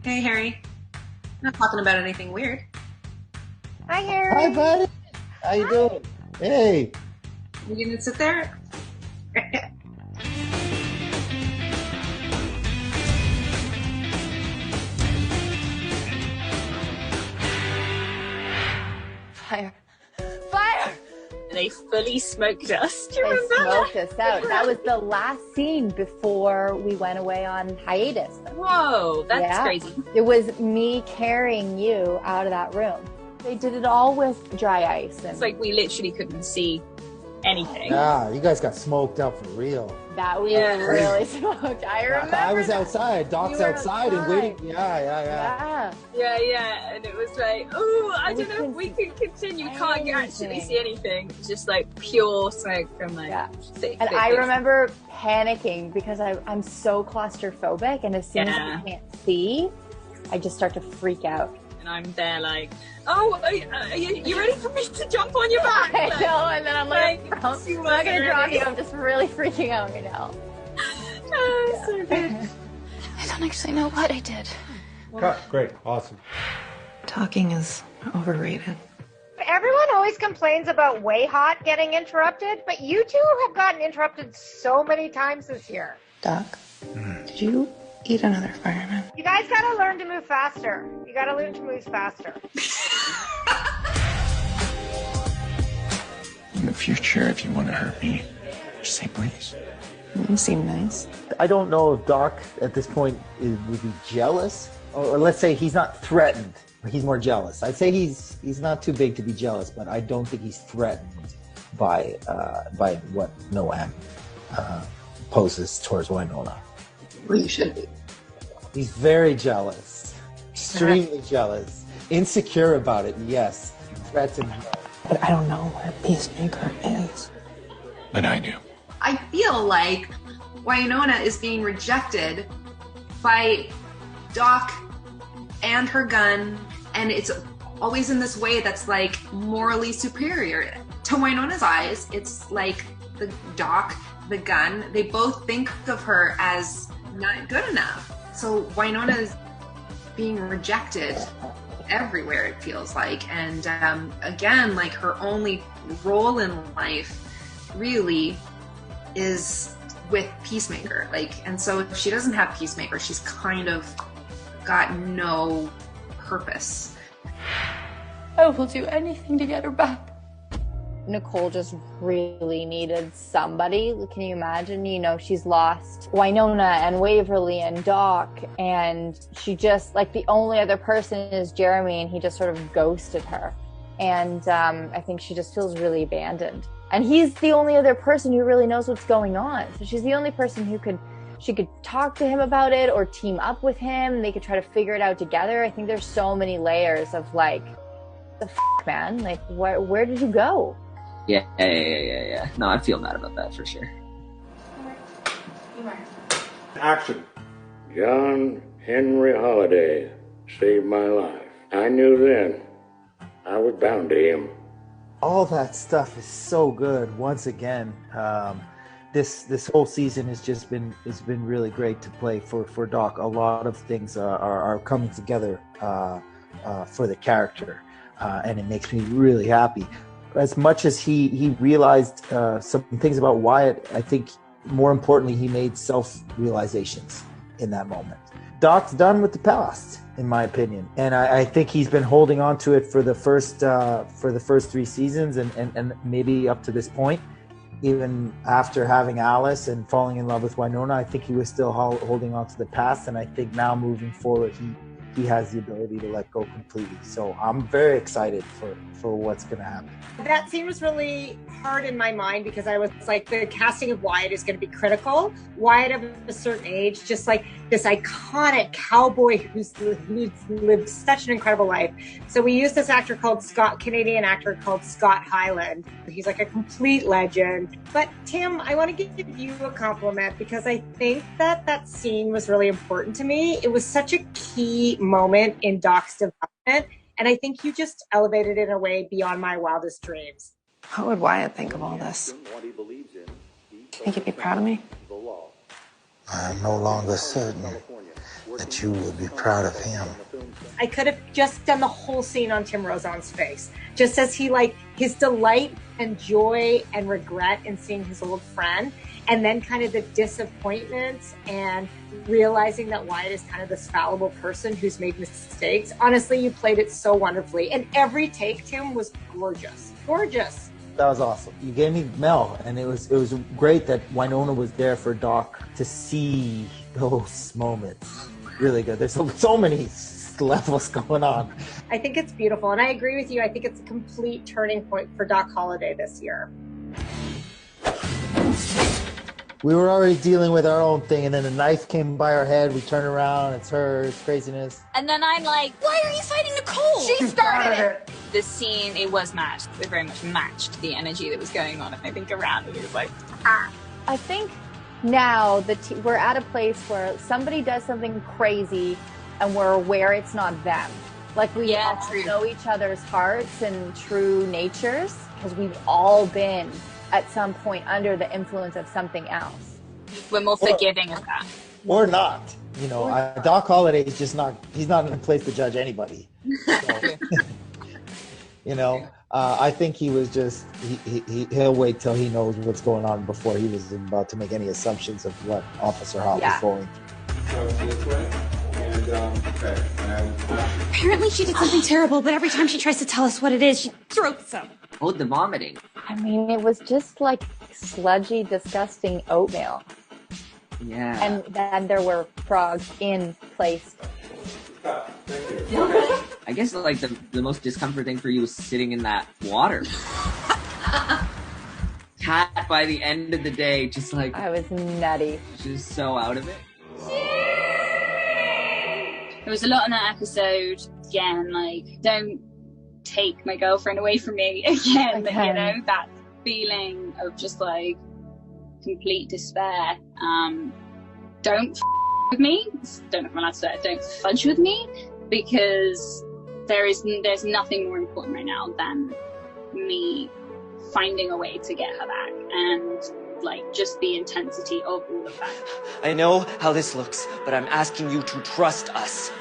Hey, Harry. Not talking about anything weird. Hi, Hi, Harry. buddy. How you doing? Hey. You gonna sit there? Fire. Fire! They fully smoked us. Do you They remember? smoked us out. That was the last scene before we went away on hiatus. Whoa, that's Yeah. crazy. It was me carrying you out of that room. They did it all with dry ice. And It's like we literally couldn't see anything. Yeah, you guys got smoked out for real. that was Yeah. really smoked. I remember. I was that. outside. Doc's You were outside and outside. waiting. Yeah. Yeah. Yeah, and it was like, oh, I We don't know if couldn't we see can continue. You can't actually anything. see anything. It's just like pure smoke from like Yeah. thick. And thick I bits. remember panicking because I'm so claustrophobic, and as soon as Yeah. I can't see, I just start to freak out. And I'm there like, oh, are you ready for me to jump on your back? I Like, know, and then I'm like, like, I'm she not wasn't gonna drop ready. you. I'm just really freaking out right now. Oh, so good. I don't actually know what I did. Cut. Great. Awesome. Talking is overrated. Everyone always complains about Way Hot getting interrupted, but you two have gotten interrupted so many times this year. Doc, did you eat another fireman? You guys gotta learn to move faster. You gotta learn to move faster. In the future, if you want to hurt me, just say please. You seem nice. I don't know if Doc at this point would be jealous, or let's say he's not threatened. He's more jealous. I'd say he's not too big to be jealous, but I don't think he's threatened by what Noam poses towards Wynonna. Well, you should be. He's very jealous, extremely jealous, insecure about it. Yes, threatened. But I don't know what a peacemaker is. But I do. I feel like Wynonna is being rejected by Doc and her gun, and it's always in this way that's like morally superior. To Wynonna's eyes, it's like the Doc, the gun, they both think of her as not good enough. So Wynonna is being rejected everywhere, it feels like. And again, like her only role in life really is with Peacemaker. And so if she doesn't have Peacemaker, she's kind of got no purpose. I will do anything to get her back. Nicole just really needed somebody. Can you imagine? She's lost Wynonna and Waverly and Doc, and she just, like, the only other person is Jeremy, and he just sort of ghosted her. And I think she just feels really abandoned. And he's the only other person who really knows what's going on. So she's the only person she could talk to him about it or team up with him. They could try to figure it out together. I think there's so many layers of like, the man, like, where did you go? Yeah. No, I feel mad about that for sure. Action. John Henry Holliday saved my life. I knew then I was bound to him. All that stuff is so good. Once again, this whole season has been really great to play for Doc. A lot of things are coming together for the character, and it makes me really happy. As much as he realized some things about Wyatt, I think more importantly he made self-realizations in that moment. Doc's done with the past, in my opinion, and I think he's been holding on to it for the first 3 seasons and maybe up to this point. Even after having Alice and falling in love with Wynonna, I think he was still holding on to the past, and I think now moving forward he has the ability to let go completely. So I'm very excited for what's going to happen. That scene was really hard in my mind because I was like, the casting of Wyatt is going to be critical. Wyatt of a certain age, just like this iconic cowboy who's lived such an incredible life. So we used this Canadian actor called Scott Hyland. He's like a complete legend. But Tim, I want to give you a compliment because I think that scene was really important to me. It was such a key moment in Doc's development. And I think you just elevated it in a way beyond my wildest dreams. What would Wyatt think of all this? Think he'd be proud of me? I'm no longer certain that you will be proud of him. I could have just done the whole scene on Tim Rozon's face, just as he his delight and joy and regret in seeing his old friend, and then kind of the disappointment and realizing that Wyatt is kind of this fallible person who's made mistakes. Honestly, you played it so wonderfully, and every take, Tim, was gorgeous. Gorgeous. That was awesome. You gave me Mel, and it was great that Wynonna was there for Doc to see those moments. Really good. There's so many levels going on. I think it's beautiful, and I agree with you. I think it's a complete turning point for Doc Holliday this year. We were already dealing with our own thing, and then a knife came by our head. We turn around, it's her, it's craziness. And then I'm like, why are you fighting Nicole? She started it. This scene, it was matched. It very much matched the energy that was going on. And I think around it was like, ah. I think now we're at a place where somebody does something crazy and we're aware it's not them. Like we all know each other's hearts and true natures because we've all been at some point under the influence of something else. We're more forgiving of that. Or not. You know, Doc Holliday is just not, he's not in a place to judge anybody. So, you know, I think he was just, he'll wait till he knows what's going on before he was about to make any assumptions of what Officer Hop was going. Apparently she did something terrible, but every time she tries to tell us what it is, she throats some. Oh, the vomiting. I mean, it was just like sludgy, disgusting oatmeal. Yeah. And then there were frogs in place. I guess like the most discomfort thing for you was sitting in that water. Kat, by the end of the day, just like... I was nutty. Just so out of it. There was a lot in that episode. Again, like, don't take my girlfriend away from me again. You know, that feeling of just like complete despair. Don't with me. Don't know if I'm allowed to say it. Don't fudge with me, because there's nothing more important right now than me finding a way to get her back, and like just the intensity of all of that. I know how this looks, but I'm asking you to trust us.